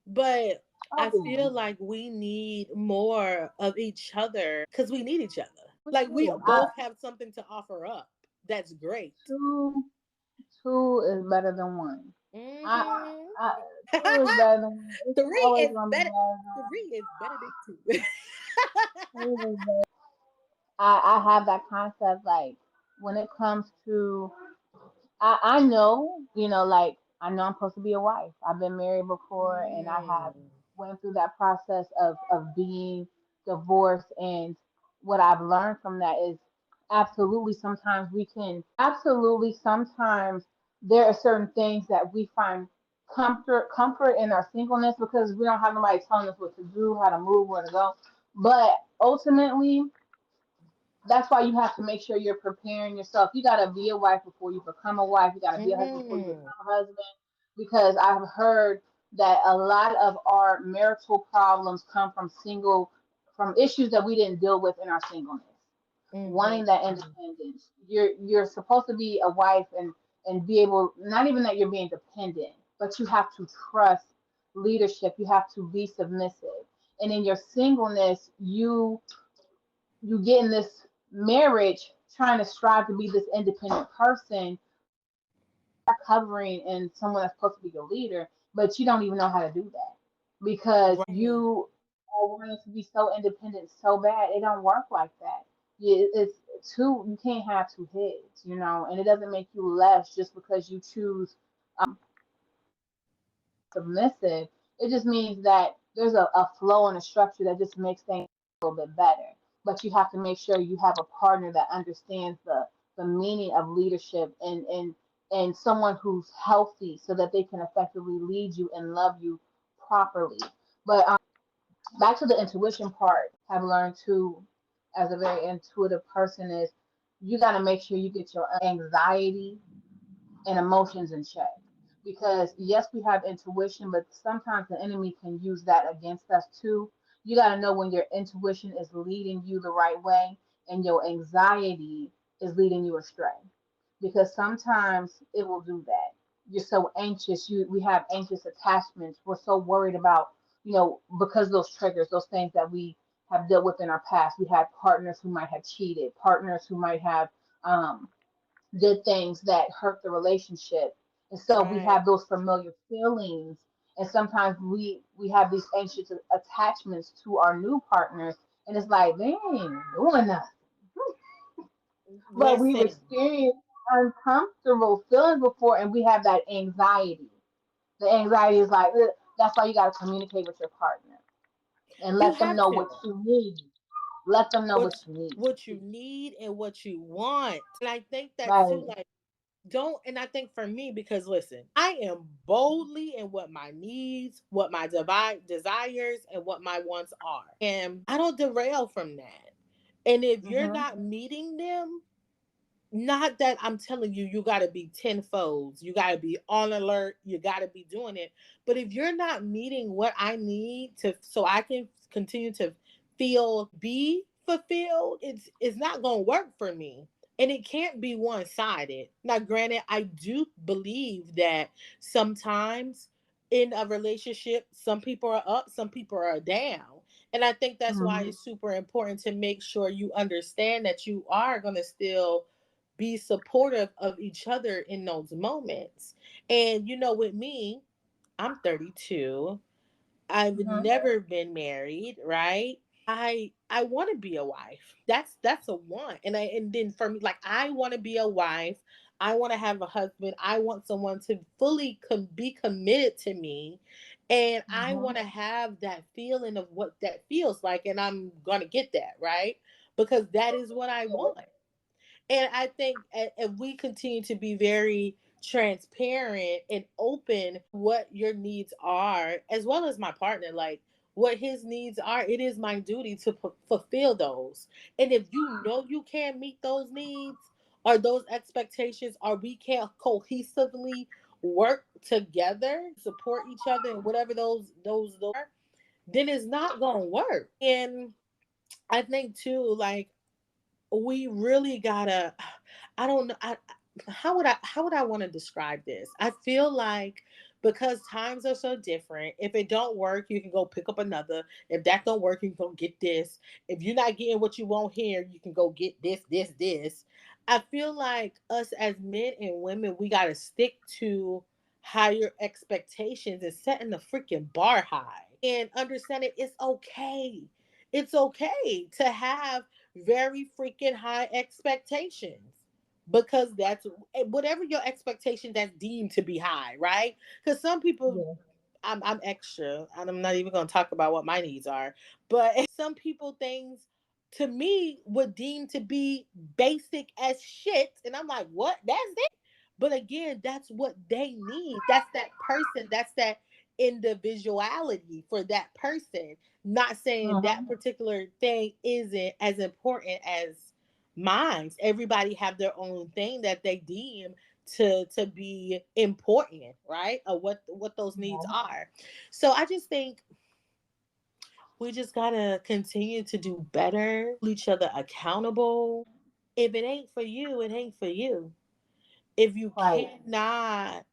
Speaker 1: But I
Speaker 2: Oh,
Speaker 1: feel like we need more of each other because we need each other.
Speaker 2: we
Speaker 1: Like we
Speaker 2: do. I,
Speaker 1: both have something to offer up. That's great.
Speaker 2: two, two is better than one. I,
Speaker 1: Hmm.
Speaker 2: I, two is better than one. It's
Speaker 1: Three
Speaker 2: always
Speaker 1: is
Speaker 2: gonna be
Speaker 1: better.
Speaker 2: better
Speaker 1: Three is better than two.
Speaker 2: than three. Is better. I have that concept like when it comes to I know, like I know I'm supposed to be a wife. I've been married before and I have
Speaker 1: Mm.
Speaker 2: went through that process of being divorced, and what I've learned from that is absolutely sometimes there are certain things that we find comfort in our singleness because we don't have nobody telling us what to do, how to move, where to go. But ultimately that's why you have to make sure you're preparing yourself. You got to be a wife before you become a wife. You got to be a husband before you
Speaker 1: Mm.
Speaker 2: become a husband. Because I've heard that a lot of our marital problems come from issues that we didn't deal with in our singleness. Wanting that
Speaker 1: Mm-hmm.
Speaker 2: independence. You're supposed to be a wife and be able, not even that you're being dependent, but you have to trust leadership. You have to be submissive. And in your singleness, you get in this marriage trying to strive to be this independent person, covering and someone that's supposed to be your leader, but you don't even know how to do that because
Speaker 1: Right.
Speaker 2: you are wanting to be so independent so bad. It don't work like that. It's two. You can't have two heads, and it doesn't make you less just because you choose submissive. It just means that there's a flow and a structure that just makes things a little bit better. But you have to make sure you have a partner that understands the meaning of leadership and someone who's healthy so that they can effectively lead you and love you properly. But back to the intuition part, I've learned too, as a very intuitive person, is you got to make sure you get your anxiety and emotions in check. Because yes, we have intuition, but sometimes the enemy can use that against us too. You got to know when your intuition is leading you the right way and your anxiety is leading you astray. Because sometimes it will do that. You're so anxious. We have anxious attachments. We're so worried about, because those triggers, those things that we have dealt with in our past. We had partners who might have cheated, partners who might have um, did things that hurt the relationship. And so we
Speaker 1: Right.
Speaker 2: have those familiar feelings. And sometimes we have these anxious attachments to our new partners. And it's like, they ain't doing nothing. But we've
Speaker 1: Listen,
Speaker 2: experienced uncomfortable feelings before and we have that anxiety. The anxiety is like, "Ugh." That's why you got to communicate with your partner and
Speaker 1: you
Speaker 2: let them
Speaker 1: have
Speaker 2: know what
Speaker 1: to.
Speaker 2: you need. Let them know
Speaker 1: What
Speaker 2: what you need.
Speaker 1: what you need and what you want. And I think that's too,
Speaker 2: Right.
Speaker 1: like, don't, and I think for me, because listen, I am boldly in what my needs, what my desires, and what my wants are. And I don't derail from that. And if you're
Speaker 2: Mm-hmm.
Speaker 1: not meeting them, not that I'm telling you, you got to be tenfold, you got to be on alert, you got to be doing it. But if you're not meeting what I need to, so I can continue to feel, be fulfilled, it's not going to work for me. And it can't be one sided. Now, granted, I do believe that sometimes in a relationship, some people are up, some people are down. And I think that's why
Speaker 2: Mm-hmm.
Speaker 1: it's super important to make sure you understand that you are going to still be supportive of each other in those moments. And with me, I'm 32. I've
Speaker 2: Mm-hmm.
Speaker 1: never been married, right? I want to be a wife. That's a want. And then for me, like, I want to be a wife. I want to have a husband. I want someone to fully be committed to me. And I
Speaker 2: Mm-hmm.
Speaker 1: want to have that feeling of what that feels like. And I'm going to get that, right? Because that is what I want. And I think if we continue to be very transparent and open what your needs are, as well as my partner, like what his needs are, it is my duty to fulfill those. And if you know you can't meet those needs or those expectations, or we can't cohesively work together, support each other, and whatever those are, then it's not gonna work. And I think too, like, we really gotta, I don't know, how would I want to describe this? I feel like because times are so different. If it don't work, you can go pick up another. If that don't work, you can go get this. If you're not getting what you want here, you can go get this. I feel like us as men and women, we got to stick to higher expectations and setting the freaking bar high and understanding it's okay. It's okay to have very freaking high expectations because that's whatever your expectation that's deemed to be high, right? Because some people,
Speaker 2: Yeah.
Speaker 1: I'm extra, and I'm not even going to talk about what my needs are, but some people things to me would deem to be basic as shit, and I'm like, what? That's it. But again, that's what they need. That's that person. That's that individuality for that person. Not saying that
Speaker 2: Mhm.
Speaker 1: particular thing isn't as important as mine. Everybody have their own thing that they deem to be important, right? Or what those needs
Speaker 2: Yeah.
Speaker 1: are. So I just think we just gotta continue to do better, each other accountable. If it ain't for you, it ain't for you. If you
Speaker 2: Right.
Speaker 1: cannot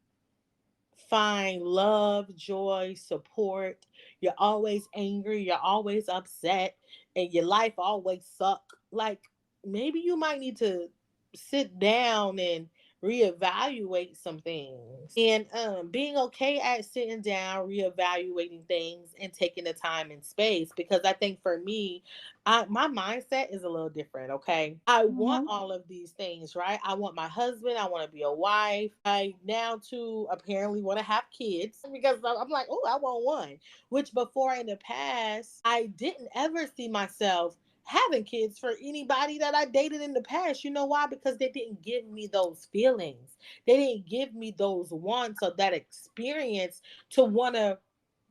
Speaker 1: find love, joy, support, you're always angry, you're always upset, and your life always suck. Like maybe you might need to sit down and reevaluate some things. And being okay at sitting down, reevaluating things and taking the time and space because I think for me, my mindset is a little different, okay? I want
Speaker 2: Mhm.
Speaker 1: all of these things, right? I want my husband, I want to be a wife. I now too apparently want to have kids because I'm like, oh, I want one. Which before in the past, I didn't ever see myself having kids for anybody that I dated in the past. You know why? Because they didn't give me those feelings. They didn't give me those wants or that experience to want to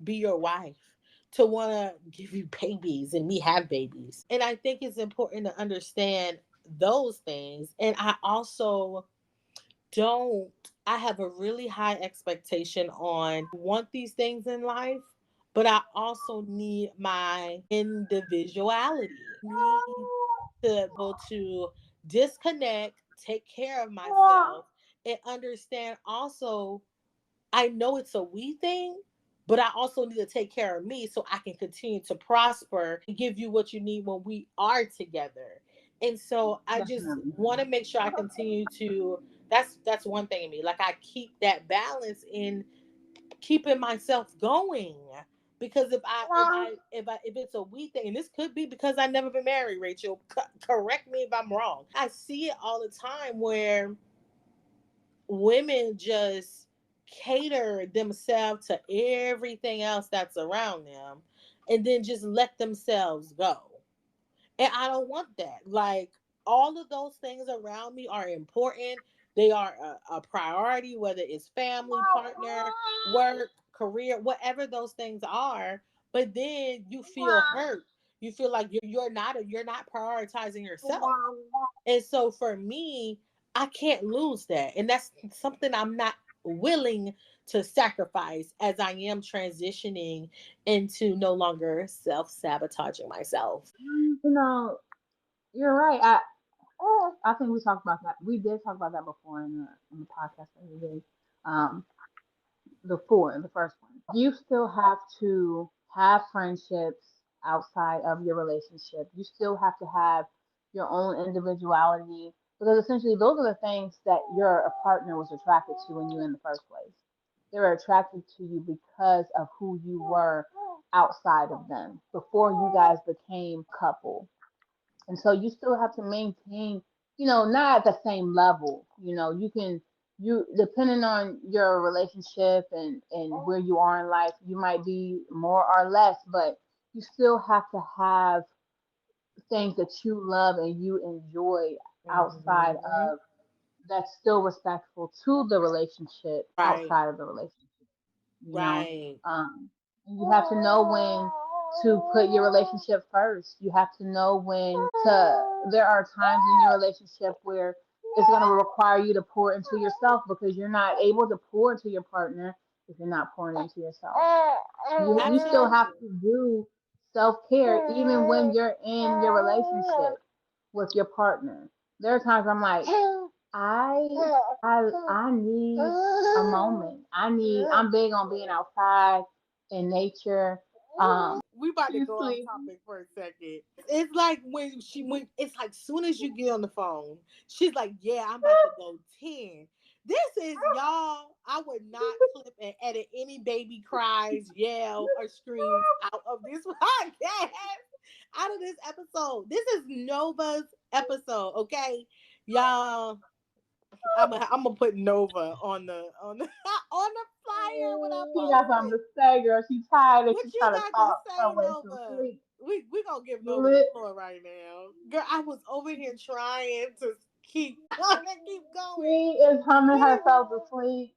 Speaker 1: be your wife, to want to give you babies and me have babies. And I think it's important to understand those things. And I also don't, I have a really high expectation on want these things in life, but I also need my individuality. I need to be able to disconnect, take care of myself, and understand also I know it's a we thing, but I also need to take care of me so I can continue to prosper and give you what you need when we are together. And so I just
Speaker 2: Definitely.
Speaker 1: want to make sure I continue to that's one thing in me. Like I keep that balance in keeping myself going. Because if it's a we thing, and this could be because I never been married, Rachel. Correct me if I'm wrong. I see it all the time where women just cater themselves to everything else that's around them and then just let themselves go. And I don't want that. Like all of those things around me are important. They are a priority, whether it's family, partner, work, career, whatever those things are. But then you feel hurt. You feel like you're not prioritizing yourself. And so for me, I can't lose that. And that's something I'm not willing to sacrifice as I am transitioning into no longer self sabotaging myself.
Speaker 2: You know, you're right. I think we talked about that. We did talk about that before in the podcast that we did. Um, the first one. You still have to have friendships outside of your relationship. You still have to have your own individuality because essentially those are the things that your partner was attracted to in you in the first place. They were attracted to you because of who you were outside of them before you guys became couple. And so you still have to maintain, not at the same level. You depending on your relationship and where you are in life, you might be more or less, but you still have to have things that you love and you enjoy outside
Speaker 1: Mhm.
Speaker 2: of that's still respectful to the relationship
Speaker 1: Right,
Speaker 2: outside of the relationship you know
Speaker 1: right,
Speaker 2: um and you have to know when to put your relationship first. You have to know when there are times in your relationship where it's going to require you to pour into yourself because you're not able to pour into your partner if you're not pouring into yourself. You still have
Speaker 1: absolutely.
Speaker 2: to do self-care even when you're in your relationship with your partner. There are times I'm like, I need a moment. I'm big on being outside in nature.
Speaker 1: We about to go off
Speaker 2: Seriously.
Speaker 1: topic for a second. It's like when it's like soon as you get on the phone, she's like, "Yeah, I'm about to go 10." This is y'all. I would not clip and edit any baby cries, yell, or screams out of this podcast, out of this episode. This is Nova's episode, okay, y'all. I'm gonna put Nova on the on the flyer when I
Speaker 2: She
Speaker 1: post
Speaker 2: got something
Speaker 1: it.
Speaker 2: to say, girl. She's tired and
Speaker 1: What
Speaker 2: she's
Speaker 1: you
Speaker 2: trying to
Speaker 1: got to
Speaker 2: talk her
Speaker 1: say,
Speaker 2: way to
Speaker 1: Nova?
Speaker 2: sleep.
Speaker 1: We gonna give Nova the
Speaker 2: Lit.
Speaker 1: floor right now, girl. I was over here trying to keep keep going.
Speaker 2: She is humming herself to sleep.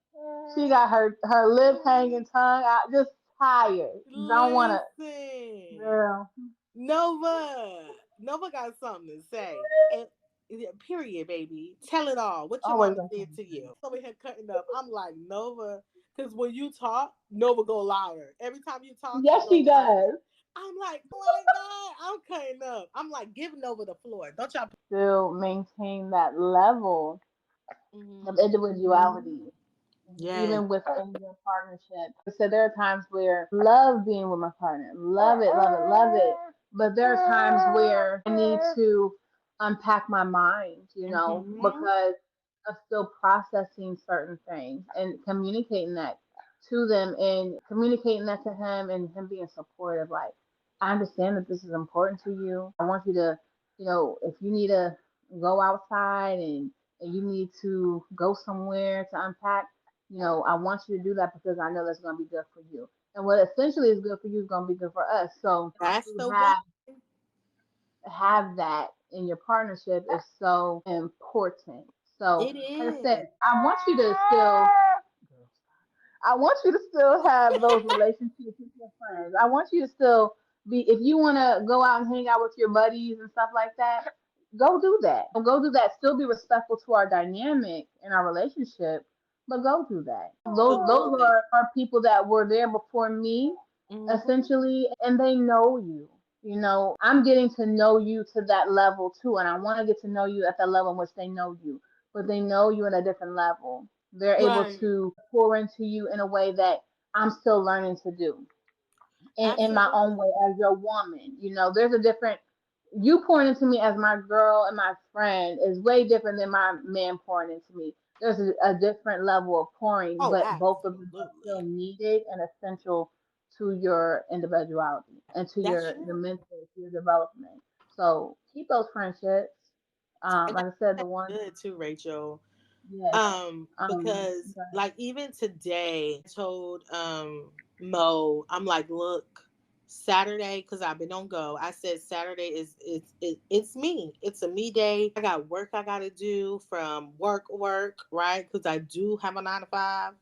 Speaker 2: She got her lip hanging, tongue out, just tired. Don't want to,
Speaker 1: Listen,
Speaker 2: girl.
Speaker 1: Nova got something to say. And period, baby. Tell it all. What your
Speaker 2: Always
Speaker 1: mama
Speaker 2: got
Speaker 1: did
Speaker 2: something
Speaker 1: to
Speaker 2: to say.
Speaker 1: you. Over here cutting up. I'm like Nova, because when you talk, Nova go louder. Every time you talk, she
Speaker 2: Yes,
Speaker 1: go
Speaker 2: she
Speaker 1: louder.
Speaker 2: does.
Speaker 1: I'm like, oh my god, I'm cutting up. I'm like giving over the floor. Don't y'all?
Speaker 2: Still maintain that level of
Speaker 1: Mm-hmm.
Speaker 2: individuality,
Speaker 1: Yes.
Speaker 2: even within your partnership. So there are times where love being with my partner, love it, love it, love it. But there are times where I need to unpack my mind,
Speaker 1: Mm-hmm.
Speaker 2: because of still processing certain things and communicating that to them and communicating that to him and him being supportive. Like, I understand that this is important to you. I want you to, if you need to go outside and you need to go somewhere to unpack, I want you to do that because I know that's going to be good for you. And what essentially is good for you is going to be good for us. So
Speaker 1: That's
Speaker 2: to
Speaker 1: the one.
Speaker 2: have that in your partnership is so important. So
Speaker 1: It
Speaker 2: like I said,
Speaker 1: is.
Speaker 2: I want you to still have those relationships with your friends. I want you to still be, if you want to go out and hang out with your buddies and stuff like that, go do that. Go do that. Still be respectful to our dynamic and our relationship, but go do that.
Speaker 1: But go
Speaker 2: Those
Speaker 1: there.
Speaker 2: are people that were there before me,
Speaker 1: Mm-hmm.
Speaker 2: essentially, and they know you. I'm getting to know you to that level too, and I want to get to know you at that level in which they know you, but they know you at a different level. They're able
Speaker 1: Right.
Speaker 2: to pour into you in a way that I'm still learning to do in my own
Speaker 1: Absolutely.
Speaker 2: way as your woman. There's a different, you pouring into me as my girl and my friend is way different than my man pouring into me. There's a different level of pouring,
Speaker 1: Oh,
Speaker 2: but both of them are still
Speaker 1: absolutely.
Speaker 2: needed and essential to your individuality and to
Speaker 1: That's
Speaker 2: your
Speaker 1: true.
Speaker 2: mental, to your development. So keep those friendships.
Speaker 1: And
Speaker 2: Like I said, the
Speaker 1: that's
Speaker 2: ones,
Speaker 1: good too, Rachel.
Speaker 2: yes.
Speaker 1: Because
Speaker 2: But
Speaker 1: like even today, I told Mo, I'm like, look, Saturday, because I've been on go. I said Saturday it's me. It's a me day. I got work I gotta do from work, right? Because I do have a 9 to 5.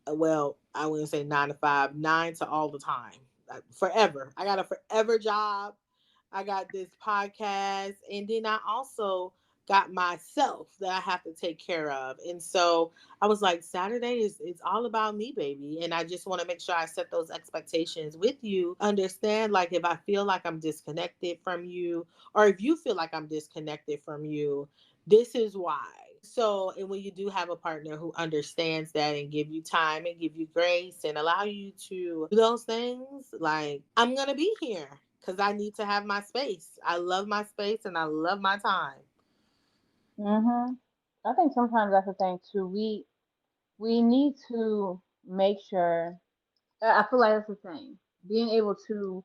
Speaker 1: Well, I wouldn't say 9 to 5, 9 to all the time, forever. I got a forever job. I got this podcast, and then I also got myself that I have to take care of. And so I was like, Saturday is it's all about me, baby. And I just want to make sure I set those expectations with you. Understand, like if I feel like I'm disconnected from you, or if you feel like I'm disconnected from you, this is why. So, and when you do have a partner who understands that and give you time and give you grace and allow you to do those things, like I'm going to be here because I need to have my space. I love my space and I love my time.
Speaker 2: I think sometimes that's the thing too. We need to make sure. I feel like that's the thing. Being able to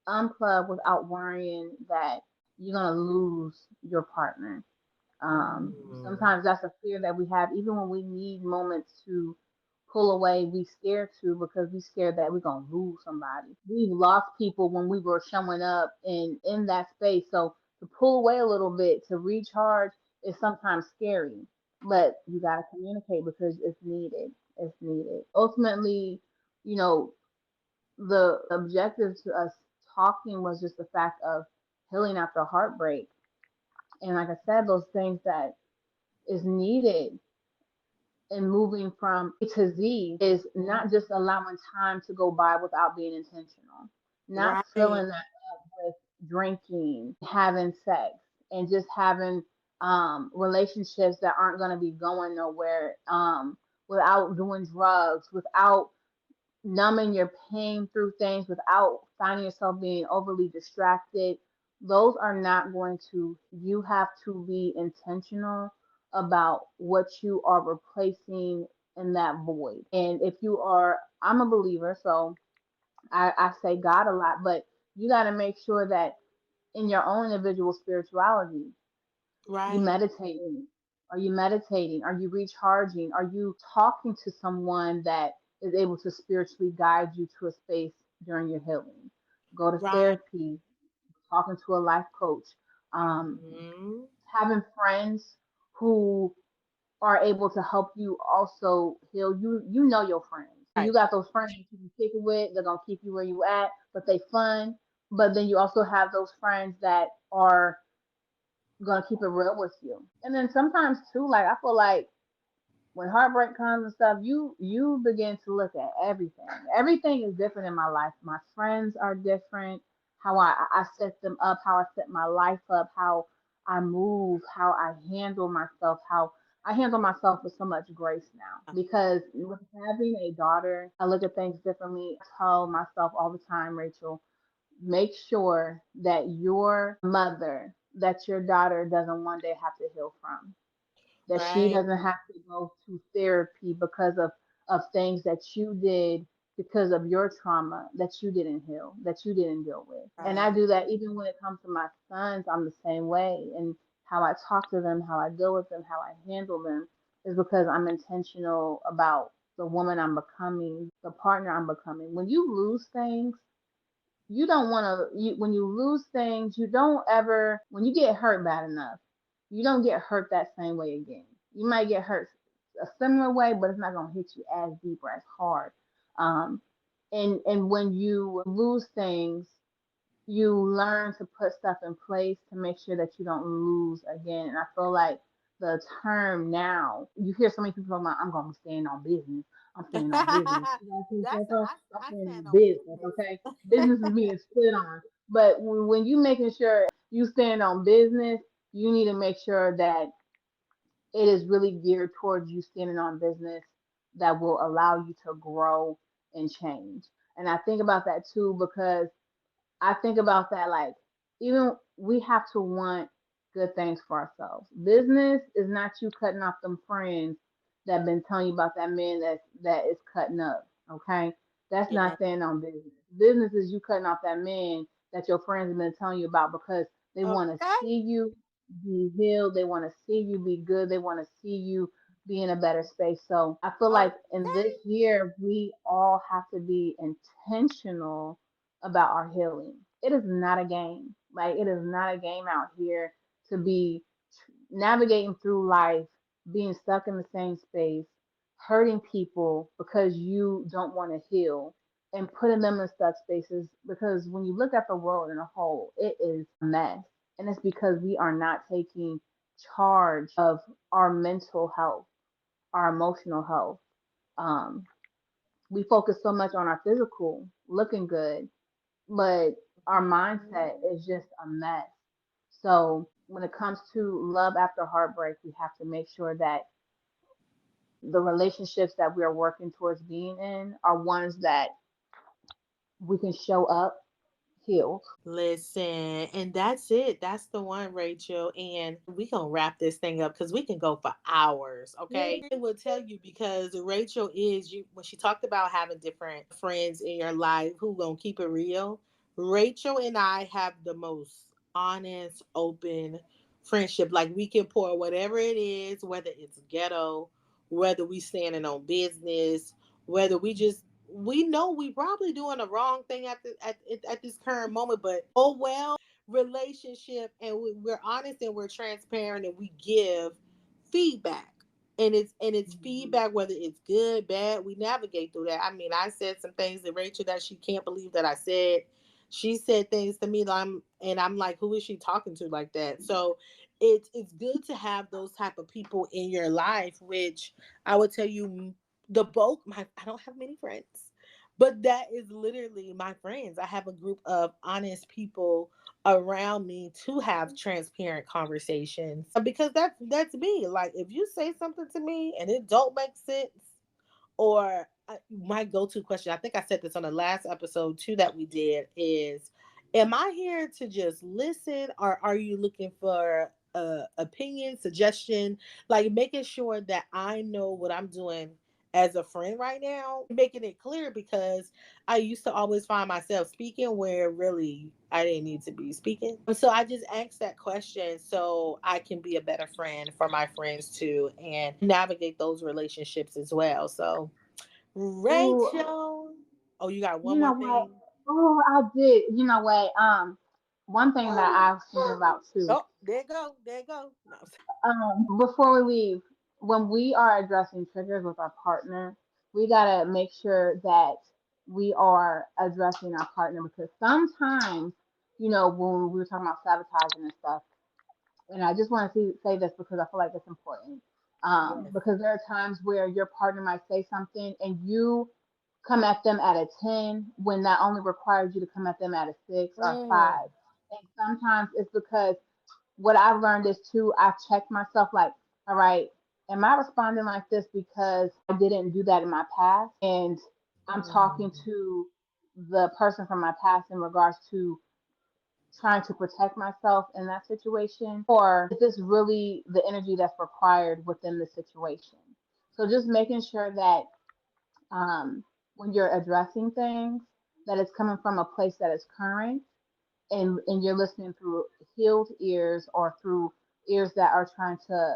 Speaker 2: unplug without worrying that you're gonna lose your partner.
Speaker 1: Mm.
Speaker 2: Sometimes that's a fear that we have, even when we need moments to pull away. We scared to because we scared that we're gonna lose somebody. We lost people when we were showing up in that space. So to pull away a little bit to recharge is sometimes scary, but you gotta communicate because it's needed. It's needed. Ultimately, you know, the objective to us talking was just the fact of healing after heartbreak. And like I said, those things that is needed in moving from A to Z is
Speaker 1: Mhm.
Speaker 2: not just allowing time to go by without being intentional, not
Speaker 1: Right.
Speaker 2: filling that up with drinking, having sex, and just having relationships that aren't going to be going nowhere, without doing drugs, without numbing your pain through things, without finding yourself being overly distracted. Those are not going to, you have to be intentional about what you are replacing in that void. And if you are, I'm a believer, so I say God a lot, but you got to make sure that in your own individual spirituality, you
Speaker 1: Right.
Speaker 2: meditating? Are you meditating? Are you recharging? Are you talking to someone that is able to spiritually guide you to a space during your healing? Go to
Speaker 1: Right.
Speaker 2: therapy, talking to a life coach, um,
Speaker 1: Mhm.
Speaker 2: having friends who are able to help you also heal. You know your friends. You
Speaker 1: Right.
Speaker 2: got those friends that you can kick it with. They're gonna keep you where you at, but they fun. But then you also have those friends that are gonna keep it real with you. And then sometimes too, like I feel like when heartbreak comes and stuff, you begin to look at everything. Everything is different in my life. My friends are different. How I set them up, how I set my life up, how I move, how I handle myself, how I handle myself with so much grace now. Because with having a daughter, I look at things differently. I tell myself all the time, Rachel, make sure that your mother, that your daughter doesn't one day have to heal from, that she
Speaker 1: Right.
Speaker 2: doesn't have to go to therapy because of things that you did, because of your trauma that you didn't heal, that you didn't deal with. And I
Speaker 1: Right.
Speaker 2: do that even when it comes to my sons. I'm the same way. And how I talk to them, how I deal with them, how I handle them is because I'm intentional about the woman I'm becoming, the partner I'm becoming. When you lose things, you don't want to, when you lose things, you don't ever, when you get hurt bad enough, you don't get hurt that same way again. You might get hurt a similar way, but it's not going to hit you as deep or as hard. um, and when you lose things, you learn to put stuff in place to make sure that you don't lose again. And I feel like the term now, you hear so many people talking about, I'm going to stand on business. I'm standing on business. You guys see
Speaker 1: That's
Speaker 2: that? I'm
Speaker 1: I
Speaker 2: standing
Speaker 1: stand
Speaker 2: on
Speaker 1: on
Speaker 2: business,
Speaker 1: business.
Speaker 2: okay? Business is being stood on. But when you making sure you stand on business, you need to make sure that it is really geared towards you standing on business that will allow you to grow and change. And I think about that too because I think about that like even we have to want good things for ourselves. Business is not you cutting off them friends that been telling you about that man that is cutting up. Okay, that's not
Speaker 1: Yeah.
Speaker 2: staying on business. Business is you cutting off that man that your friends have been telling you about because they want to
Speaker 1: Okay.
Speaker 2: see you be healed. They want to see you be good. They want to see you be in a better space. So I feel like in
Speaker 1: Okay.
Speaker 2: this year we all have to be intentional about our healing. It is not a game. Like it is not a game out here to be navigating through life, being stuck in the same space, hurting people because you don't want to heal and putting them in stuck spaces because when you look at the world in a whole, it is a mess. And it's because we are not taking charge of our mental health, our emotional health. Um, we focus so much on our physical looking good, but our mindset is just a mess. So when it comes to love after heartbreak, we have to make sure that the relationships that we are working towards being in are ones that we can show up healed.
Speaker 1: Listen, and that's it. That's the one, Rachel. And we gonna wrap this thing up because we can go for hours. Okay. I will tell you because Rachel is you when she talked about having different friends in your life who gonna keep it real. Rachel and I have the most honest, open friendship. Like we can pour whatever it is, whether it's ghetto, whether we standing on business, whether we just we know we probably doing the wrong thing at this current moment, but oh well, relationship, and we're honest and we're transparent and we give feedback. And it's
Speaker 2: Mhm.
Speaker 1: feedback whether it's good, bad. We navigate through that. I mean, I said some things to Rachel that she can't believe that I said. She said things to me that I'm like, who is she talking to like that? So it's good to have those type of people in your life, which I would tell you the bulk my I don't have many friends, but that is literally my friends. I have a group of honest people, around me to have transparent conversations because that's me. Like if you say something to me and it don't make sense, or my go-to question, I think I said this on the last episode too that we did, is am I here to just listen, or are you looking for opinion, suggestion, like making sure that I know what I'm doing as a friend right now, making it clear, because I used to always find myself speaking where really I didn't need to be speaking. So I just asked that question so I can be a better friend for my friends too and navigate those relationships as well. So,
Speaker 2: Ooh,
Speaker 1: Rachel, oh, you got one
Speaker 2: you
Speaker 1: more
Speaker 2: know what?
Speaker 1: thing?
Speaker 2: Oh, I did. You know what? One thing that I was thinking about too.
Speaker 1: Oh, there you go. There you go. No.
Speaker 2: Before we leave, when we are addressing triggers with our partner, we gotta make sure that we are addressing our partner because sometimes, when we were talking about sabotaging and stuff, and I just want to say this because I feel like it's important.
Speaker 1: Yes.
Speaker 2: Because there are times where your partner might say something and you come at them at a 10 when that only requires you to come at them at a 6 or a
Speaker 1: Mm,
Speaker 2: 5. And sometimes it's because what I've learned is too, I've checked myself like, all right, am I responding like this because I didn't do that in my past? And I'm talking
Speaker 1: mm.
Speaker 2: to the person from my past in regards to trying to protect myself in that situation? Or is this really the energy that's required within the situation? So just making sure that um, when you're addressing things, that it's coming from a place that is current and you're listening through healed ears or through ears that are trying to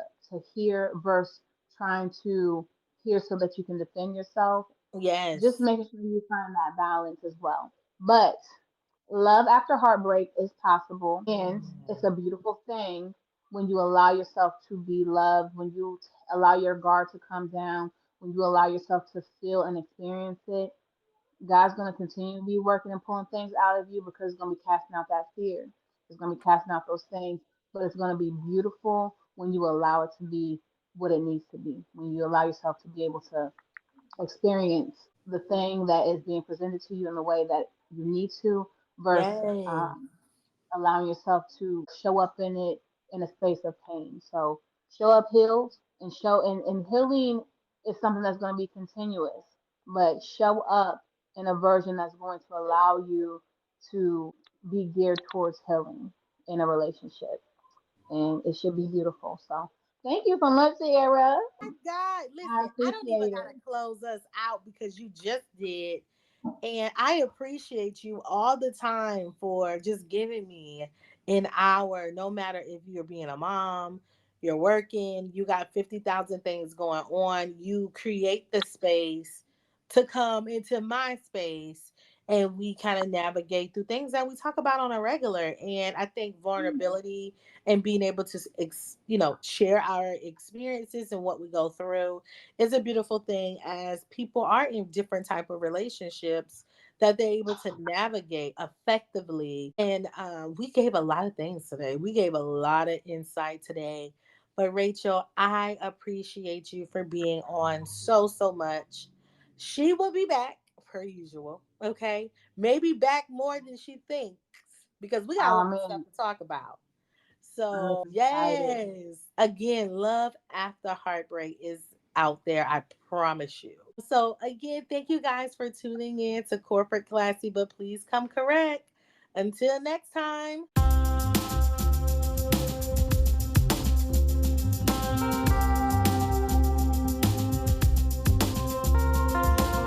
Speaker 2: hear versus trying to hear so that you can defend yourself. Just
Speaker 1: Yes.
Speaker 2: making sure you find that balance as well. But love after heartbreak is possible, and it's a beautiful thing when you allow yourself to be loved, when you allow your guard to come down, when you allow yourself to feel and experience it. God's going to continue to be working and pulling things out of you because it's going to be casting out that fear. It's going to be casting out those things, but it's going to be beautiful when you allow it to be what it needs to be. When you allow yourself to be able to experience the thing that is being presented to you in the way that you need to, versus
Speaker 1: Yes.
Speaker 2: allowing yourself to show up in it in a space of pain. So show up healed and healing is something that's going to be continuous, but show up in a version that's going to allow you to be geared towards healing in a relationship. And it should be beautiful. So thank you so much, Sierra.
Speaker 1: My God,
Speaker 2: I
Speaker 1: listen, I don't even
Speaker 2: appreciate
Speaker 1: gotta
Speaker 2: it.
Speaker 1: close us out because you just did. And I appreciate you all the time for just giving me an hour, no matter if you're being a mom, you're working, you got 50,000 things going on. You create the space to come into my space and we kind of navigate through things that we talk about on a regular. And I think vulnerability and being able to, share our experiences and what we go through is a beautiful thing as people are in different type of relationships that they're able to navigate effectively. And we gave a lot of things today. We gave a lot of insight today. But Rachel, I appreciate you for being on so much. She will be back per usual. Okay, maybe back more than she thinks because we got a lot of stuff
Speaker 2: Man,
Speaker 1: to talk about.
Speaker 2: I'm
Speaker 1: So,
Speaker 2: excited.
Speaker 1: yes, again, love after heartbreak is out there. I promise you. So, again, thank you guys for tuning in to Corporate Classy, but please come correct. Until next time.